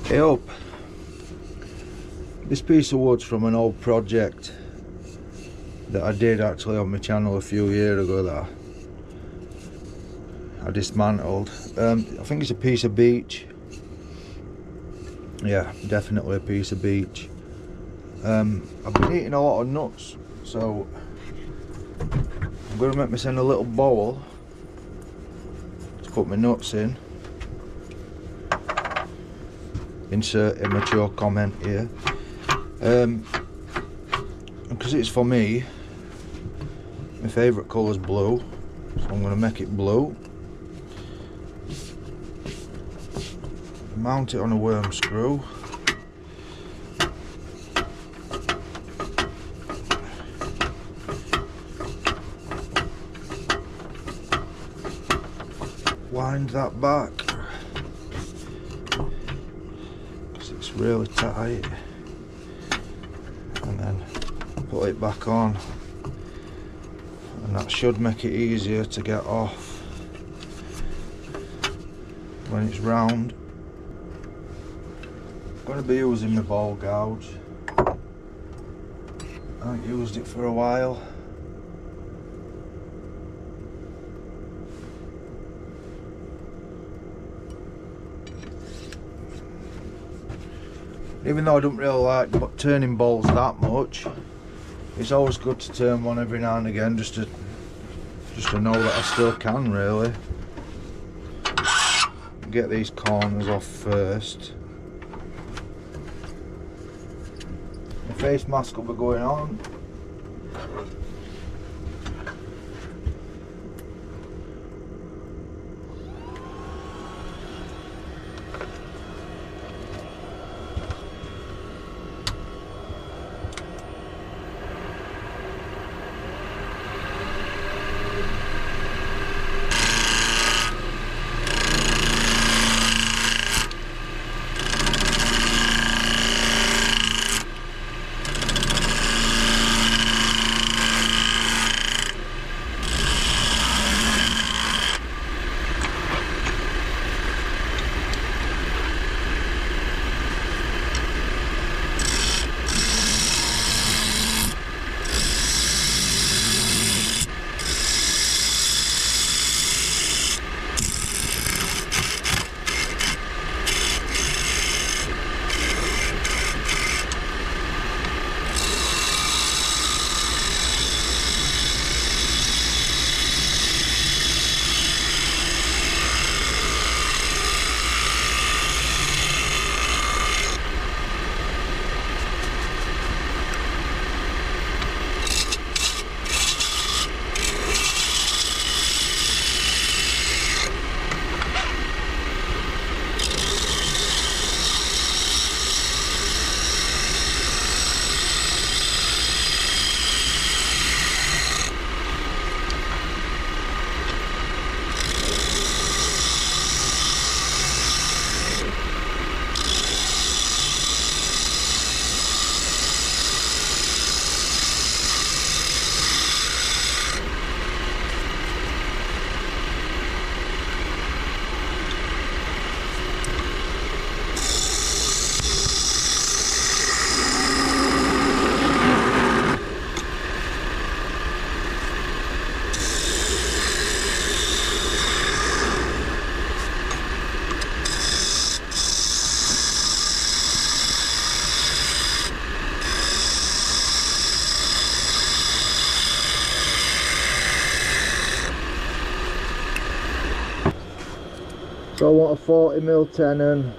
Hey up, this piece of wood's from an old project that I did actually on my channel a few years ago that I dismantled. I think it's a piece of beech. Yeah, definitely a piece of beech. I've been eating a lot of nuts, so I'm going to make myself a little bowl to put my nuts in. Insert immature comment here. Because it's for me, my favourite colour is blue, so I'm going to make it blue. Mount it on a worm screw. Wind that back because it's really tight, and then put it back on, and that should make it easier to get off when it's round. I'm going to be using my ball gouge. I haven't used it for a while. Even though I don't really like turning balls that much, it's always good to turn one every now and again, just to know that I still can really. Get these corners off first. My face mask will be going on. So I want a 40mm tenon.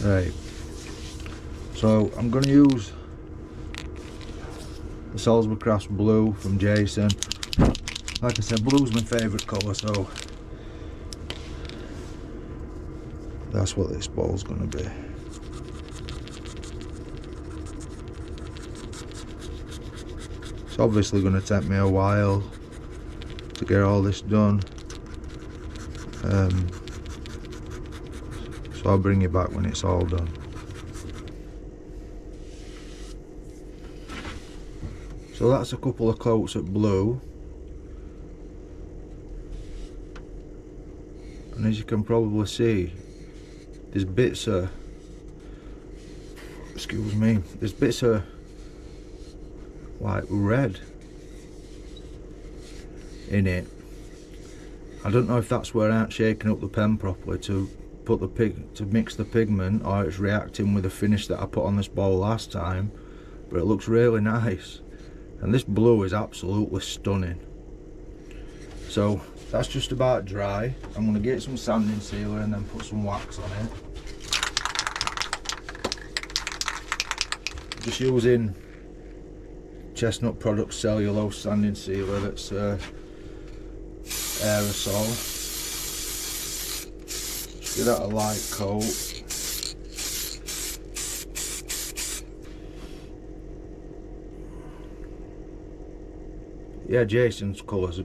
Right, so I'm going to use the Salisbury Crafts blue from Jason. Like I said, blue's my favourite colour, so that's what this bowl's going to be. It's obviously going to take me a while to get all this done, so I'll bring you back when it's all done. So that's a couple of coats of blue, and as you can probably see, there's bits of, excuse me, there's bits of like red in it. I don't know if that's where I ain't shaking up the pen properly to put to mix the pigment, or it's reacting with the finish that I put on this bowl last time, but it looks really nice, and this blue is absolutely stunning. So that's just about dry. I'm going to get some sanding sealer and then put some wax on it. Just using Chestnut Products cellulose sanding sealer that's aerosol. Just give that a light coat. Yeah, Jason's colours,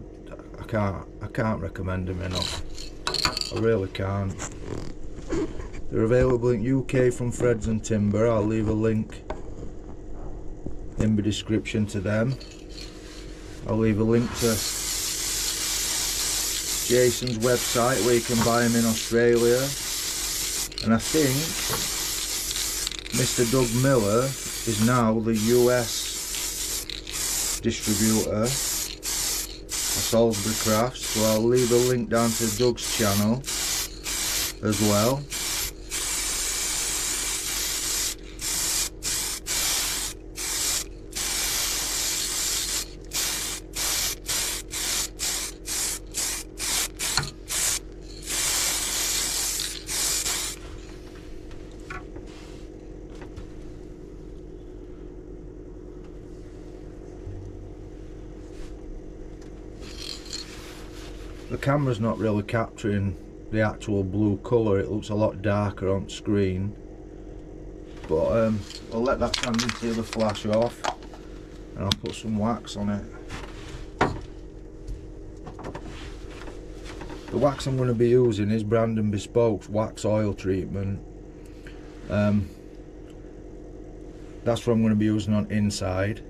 I can't recommend them enough. I really can't. They're available in UK from Freds and Timber. I'll leave a link in the description to them. I'll leave a link to Jason's website where you can buy them in Australia, and I think Mr. Doug Miller is now the US distributor for Salisbury Crafts, so I'll leave a link down to Doug's channel as well. The camera's not really capturing the actual blue colour, it looks a lot darker on screen, but I'll let that sanding sealer flash off and I'll put some wax on it. The wax I'm going to be using is Brandon Bespoke's wax oil treatment. That's what I'm going to be using on inside,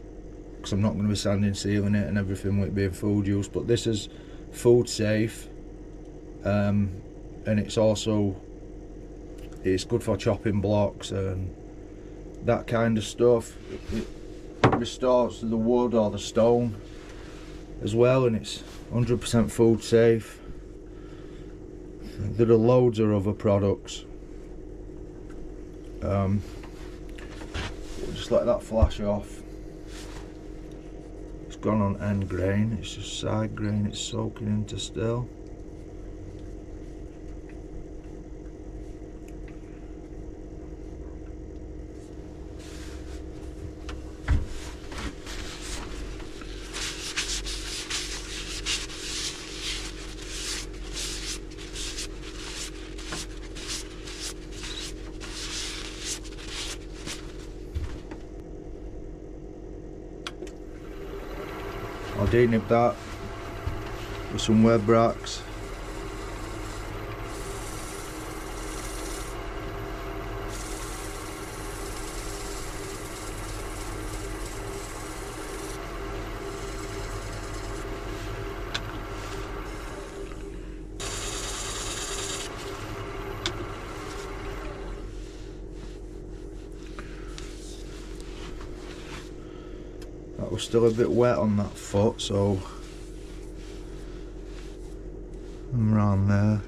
because I'm not going to be sanding sealing it and everything with it being food use, but this is food safe, and it's good for chopping blocks and that kind of stuff. It restores the wood or the stone as well, and it's 100% food safe. There are loads of other products. We'll just let that flash off. Gone on end grain, it's just side grain it's soaking into still. I'll denib that with some web racks. That was still a bit wet on that foot, so I'm around there.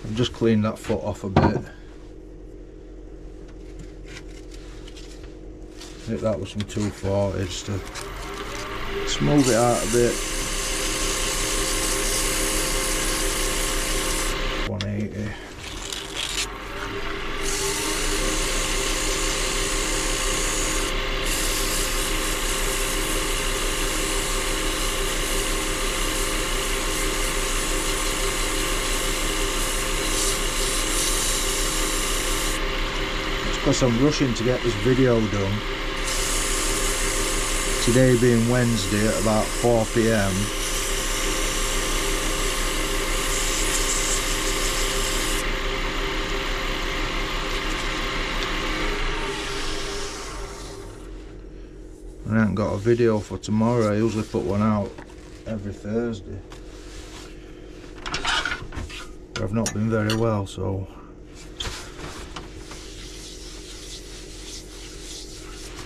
I've just cleaned that foot off a bit. I think that was some 240 just to smooth it out a bit. 180. It's because I'm rushing to get this video done. Today being Wednesday at about 4 PM. I haven't got a video for tomorrow. I usually put one out every Thursday. But I've not been very well, so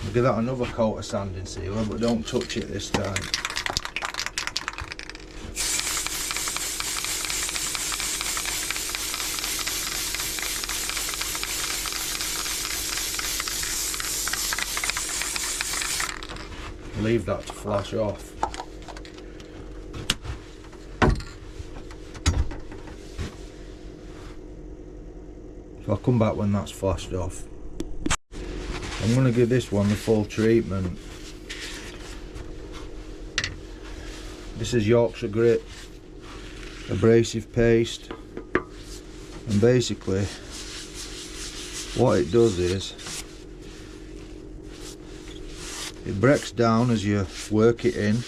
I'll give that another coat of sanding sealer, but don't touch it this time. Leave that to flash off. So I'll come back when that's flashed off. I'm going to give this one the full treatment. This is Yorkshire grit abrasive paste, and basically what it does is it breaks down as you work it in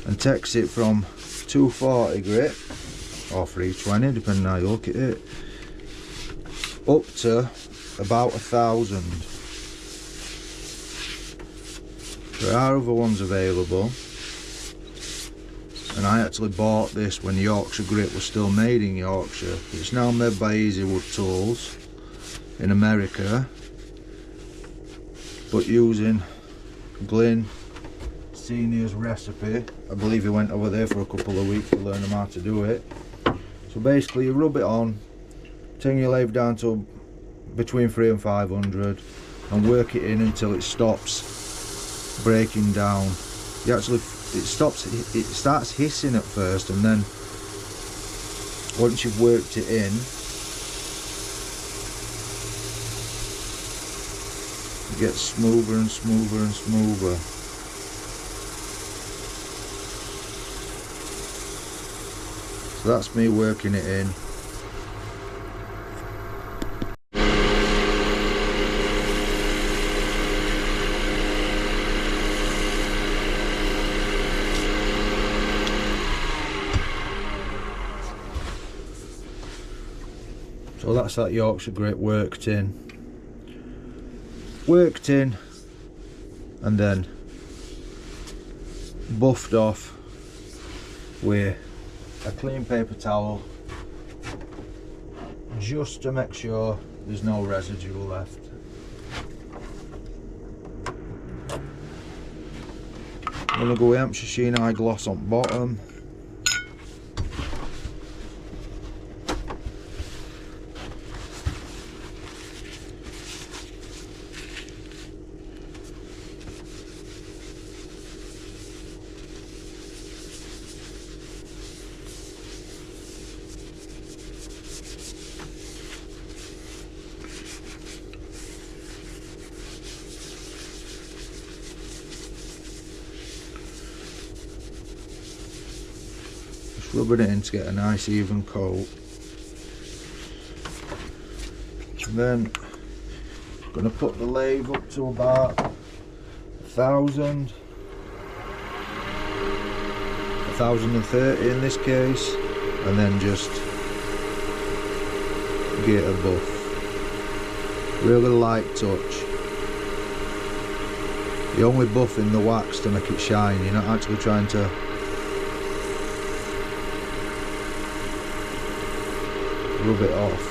and takes it from 240 grit or 320 depending on how you look at it up to about 1,000. There are other ones available, and I actually bought this when Yorkshire grit was still made in Yorkshire. It's now made by Easy Wood Tools in America, but using Glyn Senior's recipe. I believe he went over there for a couple of weeks to learn him how to do it. So basically you rub it on, turn your lathe down to between 300 and 500 and work it in until it stops breaking down. It starts hissing at first, and then once you've worked it in, it gets smoother and smoother and smoother. So that's me working it in. So that's that Yorkshire grit worked in, and then buffed off with a clean paper towel just to make sure there's no residue left. I'm going to go with Hampshire Sheen Eye Gloss on bottom. Rubbing it in to get a nice even coat, and then I'm going to put the lathe up to about 1,000, 1,030 in this case, and then just give it a buff. Really light touch. You're only buffing the wax to make it shine, you're not actually trying to rub it off.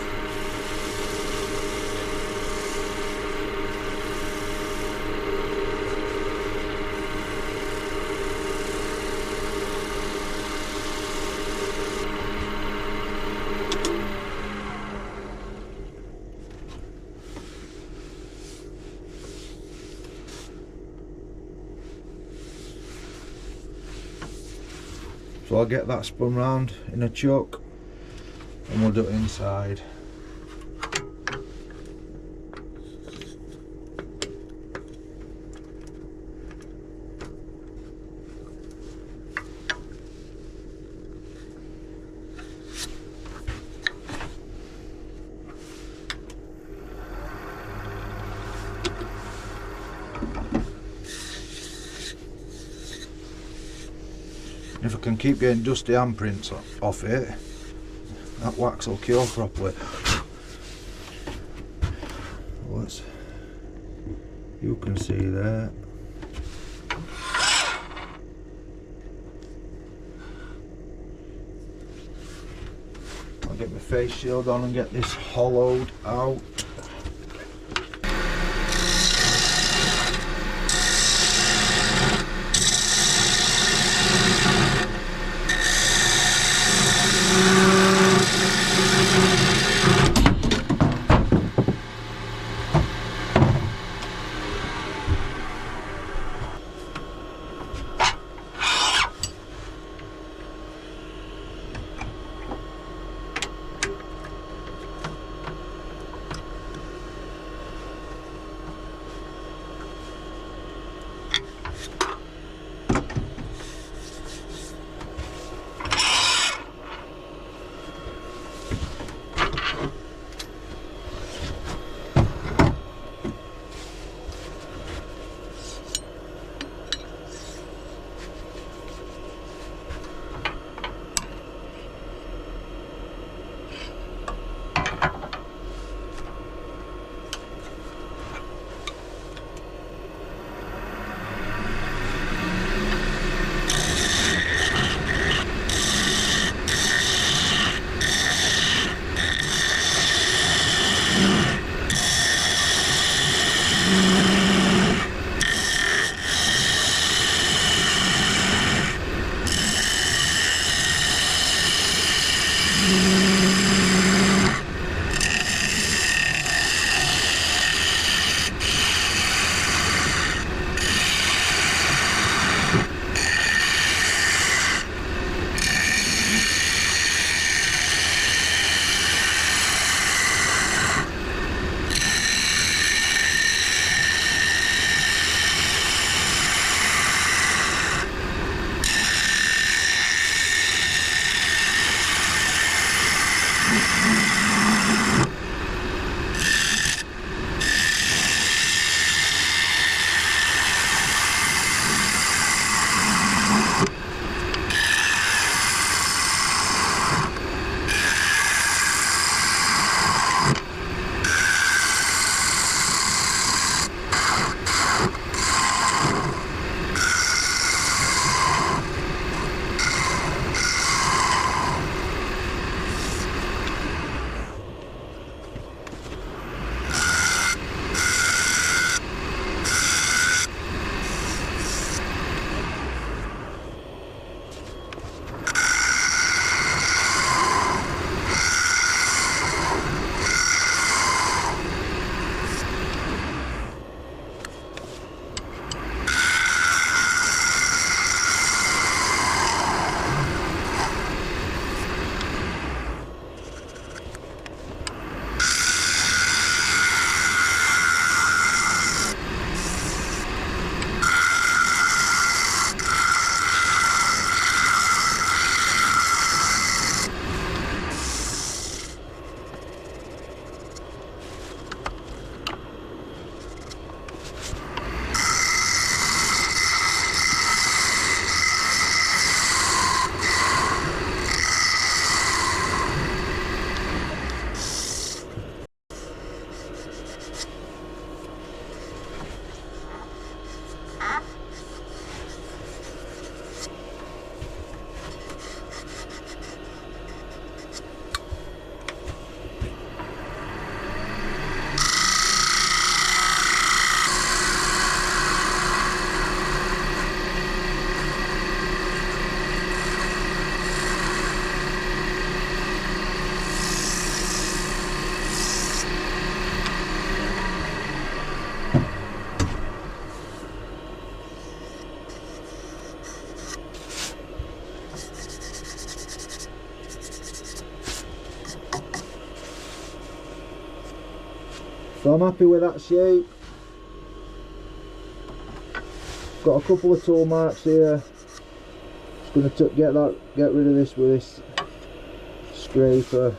So I'll get that spun round in a chuck and we'll do it inside. If I can keep getting dusty handprints off it, that wax will cure properly. Let's, you can see there. I'll get my face shield on and get this hollowed out. So I'm happy with that shape. Got a couple of tool marks here. Just going to get rid of this with this scraper.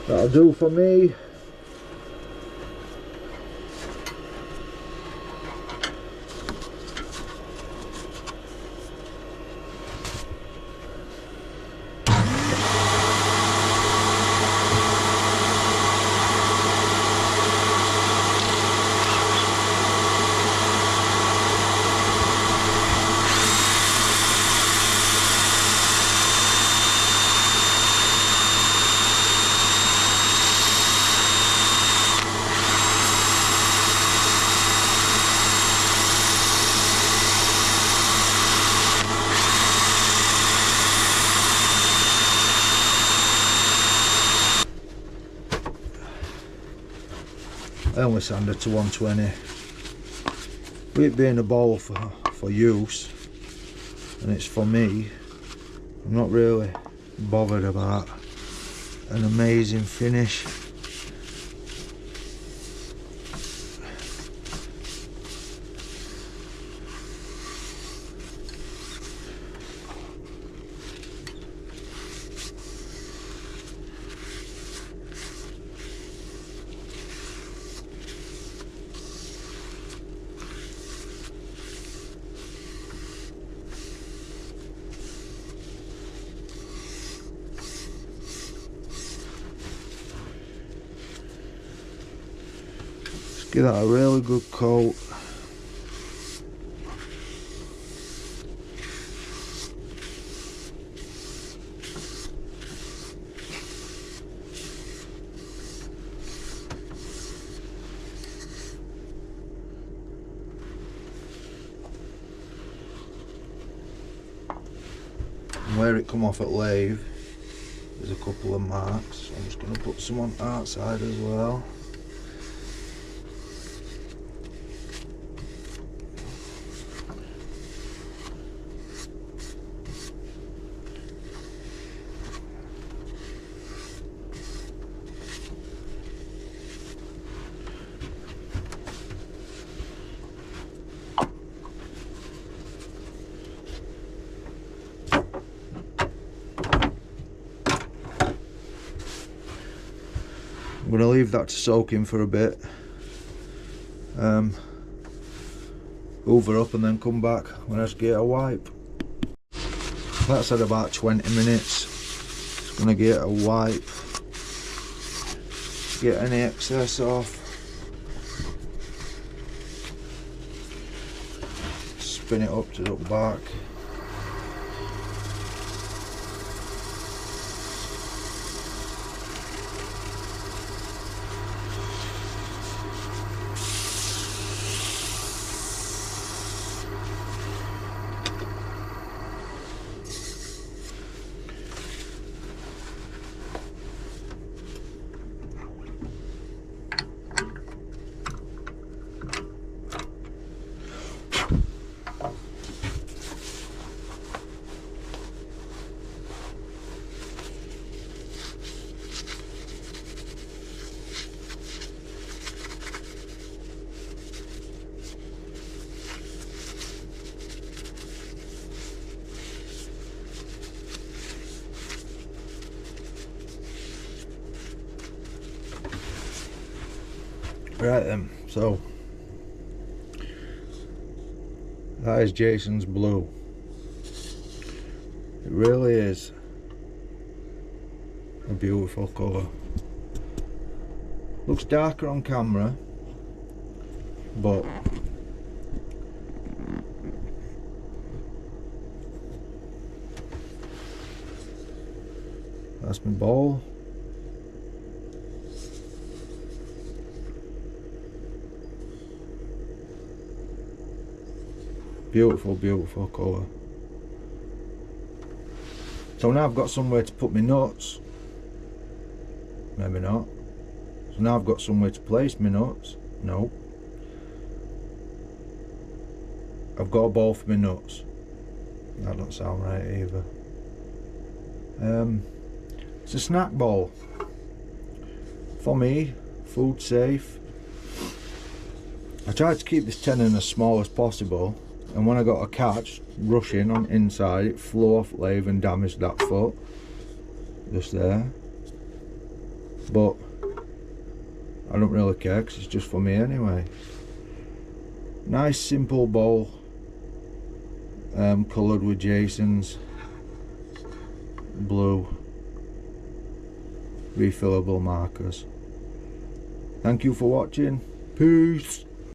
That'll do for me. I only sanded to 120. With it being a bowl for use, and it's for me, I'm not really bothered about an amazing finish. Give that a really good coat. And where it come off at lathe, there's a couple of marks. I'm just going to put some on outside as well. I'm going to leave that to soak in for a bit, hoover up and then come back when I just get a wipe. That's at about 20 minutes. Just going to get a wipe, get any excess off, spin it up to the back. Right then, so that is Jason's blue. It really is a beautiful colour. Looks darker on camera, but that's my bowl. Beautiful, beautiful colour. So now I've got somewhere to put my nuts. Maybe not. So now I've got somewhere to place my nuts. No. I've got a bowl for my nuts. That doesn't sound right either. It's a snack bowl. For me, food safe. I tried to keep this tenon as small as possible, and when I got a catch rushing on inside, it flew off lathe and damaged that foot just there. But I don't really care because it's just for me anyway. Nice simple bowl, coloured with Jason's blue refillable markers. Thank you for watching. Peace.